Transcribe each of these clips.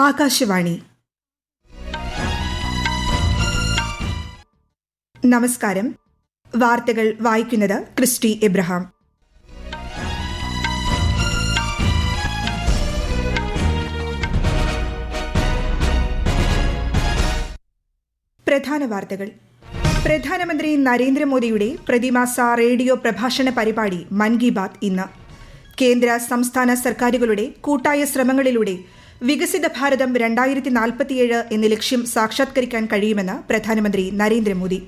ആകാശവാണി. നമസ്കാരം. വാർത്തകൾ വായിക്കുന്നത് ക്രിസ്റ്റി എബ്രഹാം. പ്രധാന വാർത്തകൾ. പ്രധാനമന്ത്രി നരേന്ദ്രമോദിയുടെ പ്രതിമാസ റേഡിയോ പ്രഭാഷണ പരിപാടി മൻ കി ബാത് ഇന്ന്. കേന്ദ്ര സംസ്ഥാന സർക്കാരുകളുടെ കൂട്ടായ ശ്രമങ്ങളിലൂടെ വികസിത ഭാരതം 2047 എന്ന ലക്ഷ്യം സാക്ഷാത്കരിക്കാൻ കഴിയുമെന്ന് പ്രധാനമന്ത്രി നരേന്ദ്രമോദി.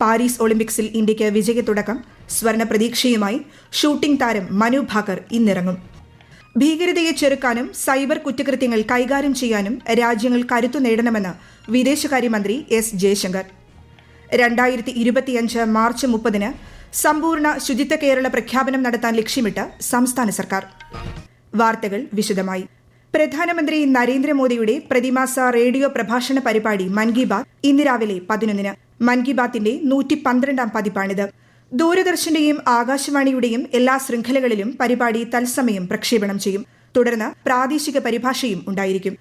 പാരീസ് ഒളിമ്പിക്സിൽ ഇന്ത്യയ്ക്ക് വിജയത്തുടക്കം. സ്വർണ്ണ പ്രതീക്ഷയുമായി ഷൂട്ടിംഗ് താരം മനു ഭാക്കർ ഇന്നിറങ്ങും. ഭീകരതയെ ചെറുക്കാനും സൈബർ കുറ്റകൃത്യങ്ങൾ കൈകാര്യം ചെയ്യാനും രാജ്യങ്ങൾ കരുത്തു നേടണമെന്ന് വിദേശകാര്യമന്ത്രി എസ് ജയശങ്കർ. 2025 മാർച്ച് 30 സമ്പൂർണ്ണ ശുചിത്വ കേരള പ്രഖ്യാപനം നടത്താൻ ലക്ഷ്യമിട്ട് സംസ്ഥാന സർക്കാർ. വാർത്തകൾ വിശദമായി. പ്രധാനമന്ത്രി നരേന്ദ്രമോദിയുടെ പ്രതിമാസ റേഡിയോ പ്രഭാഷണ പരിപാടി മൻ കി ബാത് ഇന്ന് രാവിലെ 11 മൻ കി ബാത്തിന്റെ 112ാം പതിപ്പാണിത്. ദൂരദർശന്റെയും ആകാശവാണിയുടെയും എല്ലാ ശൃംഖലകളിലും പരിപാടി തത്സമയം പ്രക്ഷേപണം ചെയ്യും. തുടർന്ന് പ്രാദേശിക പരിഭാഷയും ഉണ്ടായിരിക്കും.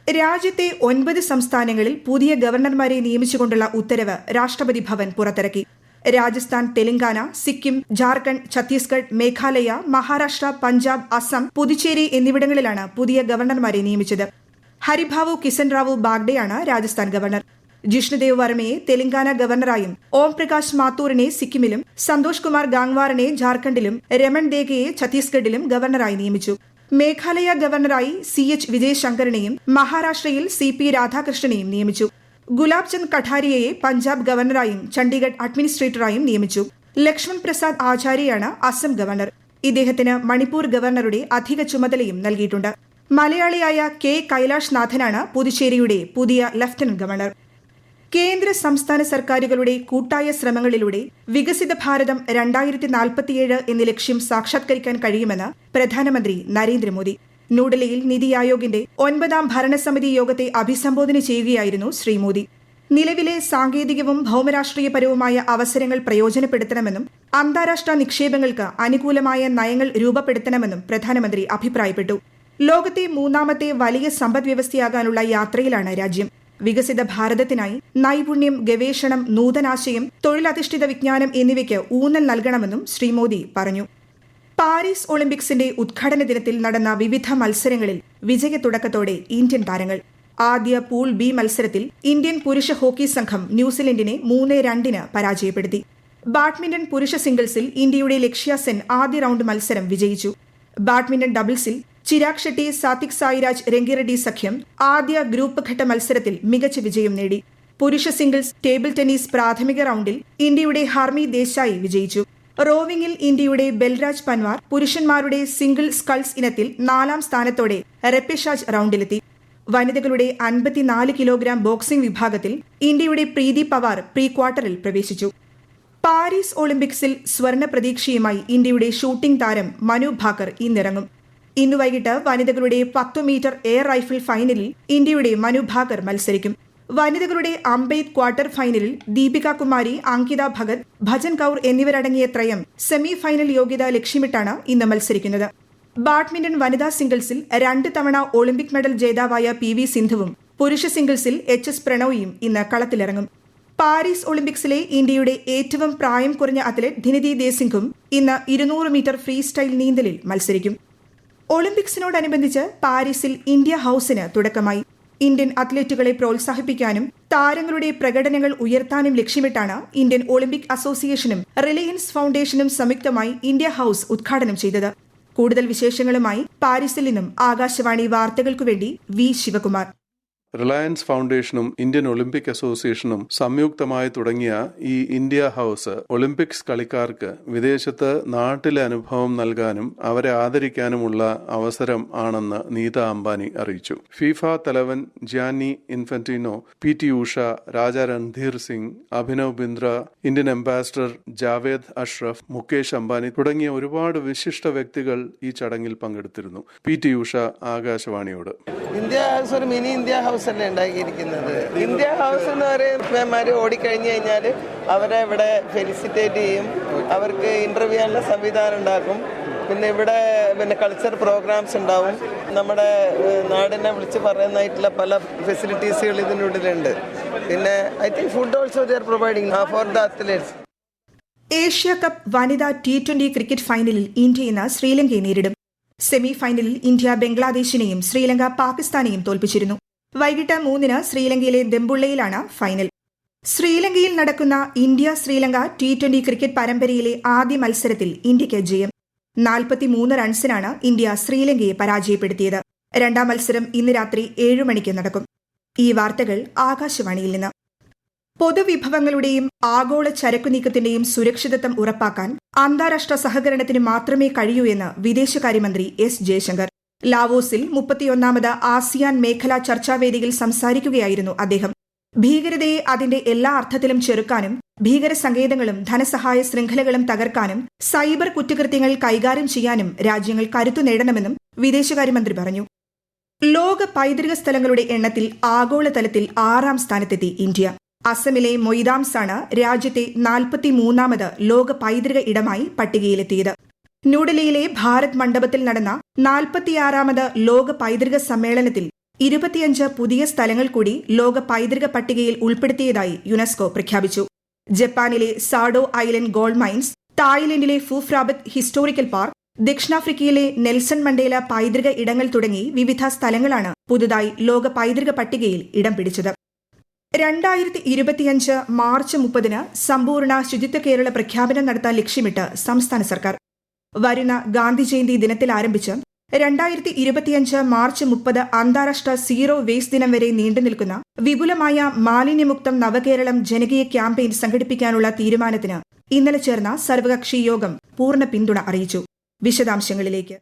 രാജ്യത്തെ 9 സംസ്ഥാനങ്ങളിൽ പുതിയ ഗവർണർമാരെ നിയമിച്ചുകൊണ്ടുള്ള ഉത്തരവ് രാഷ്ട്രപതി ഭവൻ പുറത്തിറക്കി. രാജസ്ഥാൻ, തെലങ്കാന, സിക്കിം, ജാർഖണ്ഡ്, ഛത്തീസ്ഗഡ്, മേഘാലയ, മഹാരാഷ്ട്ര, പഞ്ചാബ്, അസം, പുതുച്ചേരി എന്നിവിടങ്ങളിലാണ് പുതിയ ഗവർണർമാരെ നിയമിച്ചത്. ഹരിഭാവു കിസൻ റാവു ബാഗ്ഡെയാണ് രാജസ്ഥാൻ ഗവർണർ. ജിഷ്ണുദേവ് വർമ്മയെ തെലങ്കാന ഗവർണറായും, ഓം പ്രകാശ് മാത്തൂറിനെ സിക്കിമിലും, സന്തോഷ് കുമാർ ഗാംഗ്വാറിനെ ജാർഖണ്ഡിലും, രമൺ ദേഗയെ ഛത്തീസ്ഗഡിലും ഗവർണറായി നിയമിച്ചു. മേഘാലയ ഗവർണറായി CH വിജയശങ്കറിനെയും മഹാരാഷ്ട്രയിൽ CP രാധാകൃഷ്ണനെയും നിയമിച്ചു. ഗുലാബ് ചന്ദ് കഠാരിയയെ പഞ്ചാബ് ഗവർണറായും ചണ്ഡീഗഡ് അഡ്മിനിസ്ട്രേറ്ററായും നിയമിച്ചു. ലക്ഷ്മൺ പ്രസാദ് ആചാര്യയാണ് അസം ഗവർണർ. ഇദ്ദേഹത്തിന് മണിപ്പൂർ ഗവർണറുടെ അധിക ചുമതലയും നൽകിയിട്ടുണ്ട്. മലയാളിയായ K കൈലാഷ് നാഥനാണ് പുതുച്ചേരിയുടെ പുതിയ ലഫ്റ്റനന്റ് ഗവർണർ. കേന്ദ്ര സംസ്ഥാന സർക്കാരുകളുടെ കൂട്ടായ ശ്രമങ്ങളിലൂടെ വികസിത ഭാരതം 2047 എന്ന ലക്ഷ്യം സാക്ഷാത്കരിക്കാൻ കഴിയുമെന്ന് പ്രധാനമന്ത്രി നരേന്ദ്രമോദി. ന്യൂഡൽഹിയിൽ നിതി ആയോഗിന്റെ 9ാം ഭരണസമിതി യോഗത്തെ അഭിസംബോധന ചെയ്യുകയായിരുന്നു ശ്രീ മോദി. നിലവിലെ സാങ്കേതികവും ഭൌമരാഷ്ട്രീയപരവുമായ അവസരങ്ങൾ പ്രയോജനപ്പെടുത്തണമെന്നും അന്താരാഷ്ട്ര നിക്ഷേപങ്ങൾക്ക് അനുകൂലമായ നയങ്ങൾ രൂപപ്പെടുത്തണമെന്നും പ്രധാനമന്ത്രി അഭിപ്രായപ്പെട്ടു. ലോകത്തെ 3ാമത്തെ വലിയ സമ്പദ് വ്യവസ്ഥയാകാനുള്ള യാത്രയിലാണ് രാജ്യം. വികസിത ഭാരതത്തിനായി നൈപുണ്യം, ഗവേഷണം, നൂതനാശയം, തൊഴിലധിഷ്ഠിത വിജ്ഞാനം എന്നിവയ്ക്ക് ഊന്നൽ നൽകണമെന്നും ശ്രീ മോദി പറഞ്ഞു. പാരീസ് ഒളിമ്പിക്സിന്റെ ഉദ്ഘാടന ദിനത്തിൽ നടന്ന വിവിധ മത്സരങ്ങളിൽ വിജയത്തുടക്കത്തോടെ ഇന്ത്യൻ താരങ്ങൾ. ആദ്യ പൂൾ ബി മത്സരത്തിൽ ഇന്ത്യൻ പുരുഷ ഹോക്കി സംഘം ന്യൂസിലൻഡിനെ 3-2 പരാജയപ്പെടുത്തി. ബാഡ്മിന്റൺ പുരുഷ സിംഗിൾസിൽ ഇന്ത്യയുടെ ലക്ഷ്യ സെൻ ആദ്യ റൌണ്ട് മത്സരം വിജയിച്ചു. ബാഡ്മിന്റൺ ഡബിൾസിൽ ചിരാഗ് ഷെട്ടി, സാത്വിക് സായിരാജ് രംഗിറെഡ്ഡി സഖ്യം ആദ്യ ഗ്രൂപ്പ് ഘട്ട മത്സരത്തിൽ മികച്ച വിജയം നേടി. പുരുഷ സിംഗിൾസ് ടേബിൾ ടെന്നീസ് പ്രാഥമിക റൌണ്ടിൽ ഇന്ത്യയുടെ ഹർമി ദേശായി വിജയിച്ചു. റോവിംഗിൽ ഇന്ത്യയുടെ ബൽരാജ് പൻവാർ പുരുഷന്മാരുടെ സിംഗിൾ സ്കൾസ് ഇനത്തിൽ 4ാം സ്ഥാനത്തോടെ റെപ്പേഷാജ് റൌണ്ടിലെത്തി. വനിതകളുടെ 54 കിലോഗ്രാം ബോക്സിംഗ് വിഭാഗത്തിൽ ഇന്ത്യയുടെ പ്രീതി പവാർ പ്രീ ക്വാർട്ടറിൽ പ്രവേശിച്ചു. പാരീസ് ഒളിമ്പിക്സിൽ സ്വർണ്ണ പ്രതീക്ഷയുമായി ഇന്ത്യയുടെ ഷൂട്ടിംഗ് താരം മനു ഭാക്കർ ഇന്നിറങ്ങും. ഇന്ന് വൈകിട്ട് വനിതകളുടെ 10 മീറ്റർ എയർ റൈഫിൾ ഫൈനലിൽ ഇന്ത്യയുടെ മനു ഭാക്കർ മത്സരിക്കും. വനിതകളുടെ അമ്പെയ്ത്ത് ക്വാർട്ടർ ഫൈനലിൽ ദീപിക കുമാരി, അങ്കിത ഭഗത്, ഭജൻ കൌർ എന്നിവരടങ്ങിയ ത്രയം സെമി ഫൈനൽ യോഗ്യത ലക്ഷ്യമിട്ടാണ് ഇന്ന് മത്സരിക്കുന്നത്. ബാഡ്മിന്റൺ വനിതാ സിംഗിൾസിൽ 2 തവണ ഒളിമ്പിക് മെഡൽ ജേതാവായ PV സിന്ധുവും പുരുഷ സിംഗിൾസിൽ HS പ്രണോയും ഇന്ന് കളത്തിലിറങ്ങും. പാരീസ് ഒളിമ്പിക്സിലെ ഇന്ത്യയുടെ ഏറ്റവും പ്രായം കുറഞ്ഞ അത്ലറ്റ് ധിനിതി ദേസിംഗും ഇന്ന് 200 മീറ്റർ ഫ്രീ സ്റ്റൈൽ നീന്തലിൽ മത്സരിക്കും. ഒളിമ്പിക്സിനോടനുബന്ധിച്ച് പാരീസിൽ ഇന്ത്യ ഹൌസിന് തുടക്കമായി. ഇന്ത്യൻ അത്ലറ്റുകളെ പ്രോത്സാഹിപ്പിക്കാനും താരങ്ങളുടെ പ്രകടനങ്ങൾ ഉയർത്താനും ലക്ഷ്യമിട്ടാണ് ഇന്ത്യൻ ഒളിമ്പിക് അസോസിയേഷനും റിലയൻസ് ഫൗണ്ടേഷനും സംയുക്തമായി ഇന്ത്യ ഹൌസ് ഉദ്ഘാടനം ചെയ്തത്. കൂടുതൽ വിശേഷങ്ങളുമായി പാരീസിൽ നിന്നും ആകാശവാണി വാർത്തകൾക്കുവേണ്ടി V ശിവകുമാർ. റിലയൻസ് ഫൗണ്ടേഷനും ഇന്ത്യൻ ഒളിമ്പിക് അസോസിയേഷനും സംയുക്തമായി തുടങ്ങിയ ഈ ഇന്ത്യ ഹൌസ് ഒളിമ്പിക്സ് കളിക്കാർക്ക് വിദേശത്ത് നാട്ടിലെ അനുഭവം നൽകാനും അവരെ ആദരിക്കാനുമുള്ള അവസരം ആണെന്ന് നീത അംബാനി അറിയിച്ചു. ഫിഫ തലവൻ ജിയാനി ഇൻഫന്റിനോ, PT ഉഷ, രാജ രൺധീർ സിംഗ്, അഭിനവ് ബിന്ദ്ര, ഇന്ത്യൻ അംബാസിഡർ ജാവേദ് അഷ്റഫ്, മുകേഷ് അംബാനി തുടങ്ങിയ ഒരുപാട് വിശിഷ്ട വ്യക്തികൾ ഈ ചടങ്ങിൽ പങ്കെടുത്തിരുന്നു. PT ഉഷ ആകാശവാണിയോട്. ഇന്ത്യ ഹൗസ് ഒരു മിനി ഇന്ത്യ ഹൗസ് അല്ലേ ഉണ്ടാക്കിയിരിക്കുന്നത്. ഇന്ത്യ ഹൗസ് എന്ന് പറയുന്നവർ ഓടിക്കഴിഞ്ഞു കഴിഞ്ഞാൽ അവരെ ഇവിടെ ഫെലിസിറ്റേറ്റ് ചെയ്യും. അവർക്ക് ഇന്റർവ്യൂ ചെയ്യാനുള്ള സംവിധാനം ഉണ്ടാക്കും. പിന്നെ ഇവിടെ കൾച്ചർ പ്രോഗ്രാംസ് ഉണ്ടാവും. നമ്മുടെ നാടിനെ വിളിച്ച് പറയുന്നതായിട്ടുള്ള പല ഫെസിലിറ്റീസുകൾ ഇതിനുള്ളിലുണ്ട്. പിന്നെ I think food also they are providing for the athletes. Asia Cup വനിതാ T20 ക്രിക്കറ്റ് ഫൈനലിൽ ഇന്ത്യ ഇന്ന് ശ്രീലങ്കയെ നേരിടും. സെമി ഫൈനലിൽ ഇന്ത്യ ബംഗ്ലാദേശിനെയും ശ്രീലങ്ക പാകിസ്ഥാനെയും തോൽപ്പിച്ചിരുന്നു. വൈകിട്ട് 3 ശ്രീലങ്കയിലെ ദെമ്പുള്ളയിലാണ് ഫൈനൽ. ശ്രീലങ്കയിൽ നടക്കുന്ന ഇന്ത്യ-ശ്രീലങ്ക T20 ക്രിക്കറ്റ് പരമ്പരയിലെ ആദ്യ മത്സരത്തിൽ ഇന്ത്യയ്ക്ക് ജയം. 43 റൺസിനാണ് ഇന്ത്യ ശ്രീലങ്കയെ പരാജയപ്പെടുത്തിയത്. രണ്ടാം മത്സരം ഇന്ന് രാത്രി 7 മണിക്ക് നടക്കും. ഈ വാർത്തകൾ ആകാശവാണിയിൽ നിന്ന്. പൊതുവിഭവങ്ങളുടെയും ആഗോള ചരക്കുനീക്കത്തിന്റെയും സുരക്ഷിതത്വം ഉറപ്പാക്കാൻ അന്താരാഷ്ട്ര സഹകരണത്തിന് മാത്രമേ കഴിയൂ എന്ന് വിദേശകാര്യമന്ത്രി എസ് ജയശങ്കർ. ലാവോസിൽ 31ാമത് ആസിയാൻ മേഖലാ ചർച്ചാവേദിയിൽ സംസാരിക്കുകയായിരുന്നു അദ്ദേഹം. ഭീകരതയെ അതിന്റെ എല്ലാ അർത്ഥത്തിലും ചെറുക്കാനും ഭീകര സങ്കേതങ്ങളും ധനസഹായ ശൃംഖലകളും തകർക്കാനും സൈബർ കുറ്റകൃത്യങ്ങൾ കൈകാര്യം ചെയ്യാനും രാജ്യങ്ങൾ കരുത്തു നേടണമെന്നും വിദേശകാര്യമന്ത്രി പറഞ്ഞു. ലോക പൈതൃക സ്ഥലങ്ങളുടെ എണ്ണത്തിൽ ആഗോളതലത്തിൽ 6ാം സ്ഥാനത്തെത്തി ഇന്ത്യ. അസമിലെ മൊയ്താംസാണ് രാജ്യത്തെ 43ാമത് ലോക പൈതൃക ഇടമായി പട്ടികയിലെത്തിയത്. ന്യൂഡൽഹിയിലെ ഭാരത് മണ്ഡപത്തിൽ നടന്ന 46ാമത് ലോക പൈതൃക സമ്മേളനത്തിൽ 25 പുതിയ സ്ഥലങ്ങൾ കൂടി ലോക പൈതൃക പട്ടികയിൽ ഉൾപ്പെടുത്തിയതായി യുനെസ്കോ പ്രഖ്യാപിച്ചു. ജപ്പാനിലെ സാഡോ ഐലൻഡ് ഗോൾഡ് മൈൻസ്, തായ്ലൻഡിലെ ഫൂഫ്രാബത്ത് ഹിസ്റ്റോറിക്കൽ പാർക്ക്, ദക്ഷിണാഫ്രിക്കയിലെ നെൽസൺ മണ്ടേല പൈതൃക ഇടങ്ങൾ തുടങ്ങി വിവിധ സ്ഥലങ്ങളാണ് പുതുതായി ലോക പൈതൃക പട്ടികയിൽ ഇടം പിടിച്ചത്. 2025 മാർച്ച് 30 സമ്പൂർണ്ണ ശുചിത്വ കേരള പ്രഖ്യാപനം നടത്താൻ ലക്ഷ്യമിട്ട് സംസ്ഥാന സർക്കാർ. വരുന്ന ഗാന്ധി ജയന്തി ദിനത്തിൽ ആരംഭിച്ച് 2025 മാർച്ച് 30 അന്താരാഷ്ട്ര സീറോ വേസ്റ്റ് ദിനം വരെ നീണ്ടുനിൽക്കുന്ന വിപുലമായ മാലിന്യമുക്തം നവകേരളം ജനകീയ ക്യാമ്പയിൻ സംഘടിപ്പിക്കാനുള്ള തീരുമാനത്തിന് ഇന്നലെ ചേർന്ന സർവകക്ഷി യോഗം പൂർണ്ണ പിന്തുണ അറിയിച്ചു. വിശദാംശങ്ങളിലേക്ക്.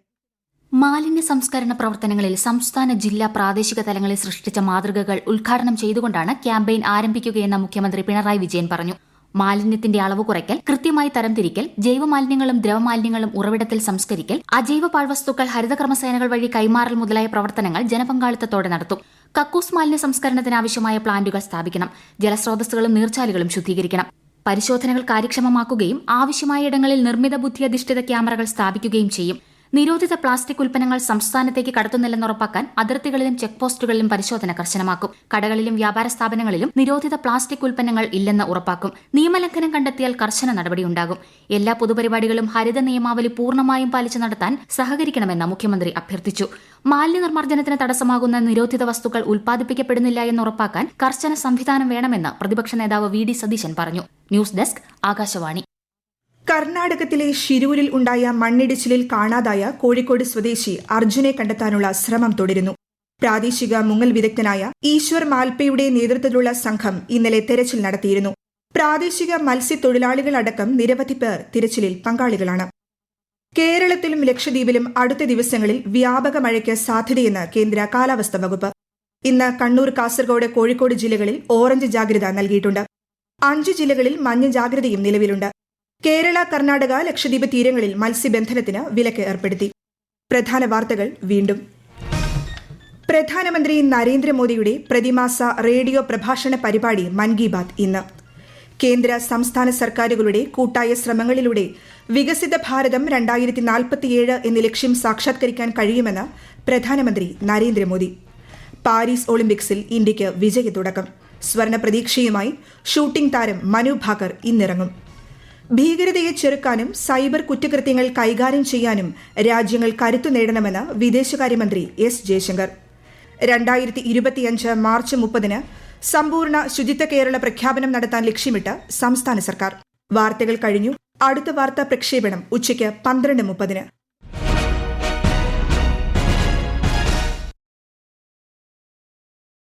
മാലിന്യ സംസ്കരണ പ്രവർത്തനങ്ങളിൽ സംസ്ഥാന, ജില്ലാ, പ്രാദേശിക തലങ്ങളിൽ സൃഷ്ടിച്ച മാതൃകകൾ ഉദ്ഘാടനം ചെയ്തുകൊണ്ടാണ് ക്യാമ്പയിൻ ആരംഭിക്കുകയെന്ന് മുഖ്യമന്ത്രി പിണറായി വിജയൻ പറഞ്ഞു. മാലിന്യത്തിന്റെ അളവ് കുറയ്ക്കൽ, കൃത്യമായി തരംതിരിക്കൽ, ജൈവമാലിന്യങ്ങളും ദ്രവമാലിന്യങ്ങളും ഉറവിടത്തിൽ സംസ്കരിക്കൽ, അജൈവ പാഴ്വസ്തുക്കൾ ഹരിതകർമ്മസേനകൾ വഴി കൈമാറൽ മുതലായ പ്രവർത്തനങ്ങൾ ജനപങ്കാളിത്തത്തോടെ നടത്തും. കക്കൂസ് മാലിന്യ സംസ്കരണത്തിന് ആവശ്യമായ പ്ലാന്റുകൾ സ്ഥാപിക്കണം. ജലസ്രോതസ്സുകളും നീർച്ചാലുകളും ശുദ്ധീകരിക്കണം. പരിശോധനകൾ കാര്യക്ഷമമാക്കുകയും ആവശ്യമായ ഇടങ്ങളിൽ നിർമ്മിത ബുദ്ധിയധിഷ്ഠിത ക്യാമറകൾ സ്ഥാപിക്കുകയും ചെയ്യും. നിരോധിത പ്ലാസ്റ്റിക് ഉൽപ്പന്നങ്ങൾ സംസ്ഥാനത്തേക്ക് കടത്തുന്നില്ലെന്ന് ഉറപ്പാക്കാൻ അതിർത്തികളിലും ചെക്ക് പോസ്റ്റുകളിലും പരിശോധന കർശനമാക്കും. കടകളിലും വ്യാപാര സ്ഥാപനങ്ങളിലും നിരോധിത പ്ലാസ്റ്റിക് ഉൽപ്പന്നങ്ങൾ ഇല്ലെന്ന് ഉറപ്പാക്കും. നിയമലംഘനം കണ്ടെത്തിയാൽ കർശന നടപടിയുണ്ടാകും. എല്ലാ പൊതുപരിപാടികളും ഹരിത നിയമാവലി പൂർണ്ണമായും പാലിച്ച് നടത്താൻ സഹകരിക്കണമെന്ന് മുഖ്യമന്ത്രി അഭ്യർത്ഥിച്ചു. മാലിന്യ നിർമ്മാർജ്ജനത്തിന് തടസ്സമാകുന്ന നിരോധിത വസ്തുക്കൾ ഉൽപ്പാദിപ്പിക്കപ്പെടുന്നില്ല എന്ന് ഉറപ്പാക്കാൻ കർശന സംവിധാനം വേണമെന്ന് പ്രതിപക്ഷ നേതാവ് വി ഡി സതീശൻ പറഞ്ഞു. News desk, Akashvani. കർണാടകത്തിലെ ഷിരൂരിൽ ഉണ്ടായ മണ്ണിടിച്ചിലിൽ കാണാതായ കോഴിക്കോട് സ്വദേശി അർജുനെ കണ്ടെത്താനുള്ള ശ്രമം തുടരുന്നു. പ്രാദേശിക മുങ്ങൽ വിദഗ്ധനായ ഈശ്വർ മാൽപ്പയുടെ നേതൃത്വത്തിലുള്ള സംഘം ഇന്നലെ തെരച്ചിൽ നടത്തിയിരുന്നു. പ്രാദേശിക മത്സ്യത്തൊഴിലാളികളടക്കം നിരവധി പേർ തിരച്ചിലിൽ പങ്കാളികളാണ്. കേരളത്തിലും ലക്ഷദ്വീപിലും അടുത്ത ദിവസങ്ങളിൽ വ്യാപക മഴയ്ക്ക് സാധ്യതയെന്ന് കേന്ദ്ര കാലാവസ്ഥാ വകുപ്പ്. ഇന്ന് കണ്ണൂർ, കാസർഗോഡ്, കോഴിക്കോട് ജില്ലകളിൽ ഓറഞ്ച് ജാഗ്രത നൽകിയിട്ടുണ്ട്. 5 ജില്ലകളിൽ മഞ്ഞ ജാഗ്രതയും നിലവിലുണ്ട്. കേരള, കർണാടക, ലക്ഷദ്വീപ് തീരങ്ങളിൽ മത്സ്യബന്ധനത്തിന് വിലക്ക് ഏർപ്പെടുത്തി. പ്രധാന വാർത്തകൾ വീണ്ടും. പ്രധാനമന്ത്രി നരേന്ദ്രമോദിയുടെ പ്രതിമാസ റേഡിയോ പ്രഭാഷണ പരിപാടി മൻ കി ബാത് ഇന്ന്. കേന്ദ്ര, സംസ്ഥാന സർക്കാരുകളുടെ കൂട്ടായ ശ്രമങ്ങളിലൂടെ വികസിത ഭാരതം 2047 എന്ന ലക്ഷ്യം സാക്ഷാത്കരിക്കാൻ കഴിയുമെന്ന് പ്രധാനമന്ത്രി നരേന്ദ്രമോദി. പാരീസ് ഒളിമ്പിക്സിൽ ഇന്ത്യയ്ക്ക് വിജയത്തുടക്കം. സ്വർണ്ണ പ്രതീക്ഷയുമായി ഷൂട്ടിംഗ് താരം മനു ഭാക്കർ ഇന്നിറങ്ങും. ഭീകരതയെ ചെറുക്കാനും സൈബർ കുറ്റകൃത്യങ്ങൾ കൈകാര്യം ചെയ്യാനും രാജ്യങ്ങൾ കരുത്തു നേടണമെന്ന് വിദേശകാര്യമന്ത്രി എസ് ജയശങ്കർ. 2025 മാർച്ച് 30 സമ്പൂർണ്ണ ശുചിത്വ കേരള പ്രഖ്യാപനം നടത്താൻ ലക്ഷ്യമിട്ട് സംസ്ഥാന സർക്കാർ. വാർത്തകൾ കഴിഞ്ഞു. അടുത്ത വാർത്താ പ്രക്ഷേപണം ഉച്ചയ്ക്ക് 12:30.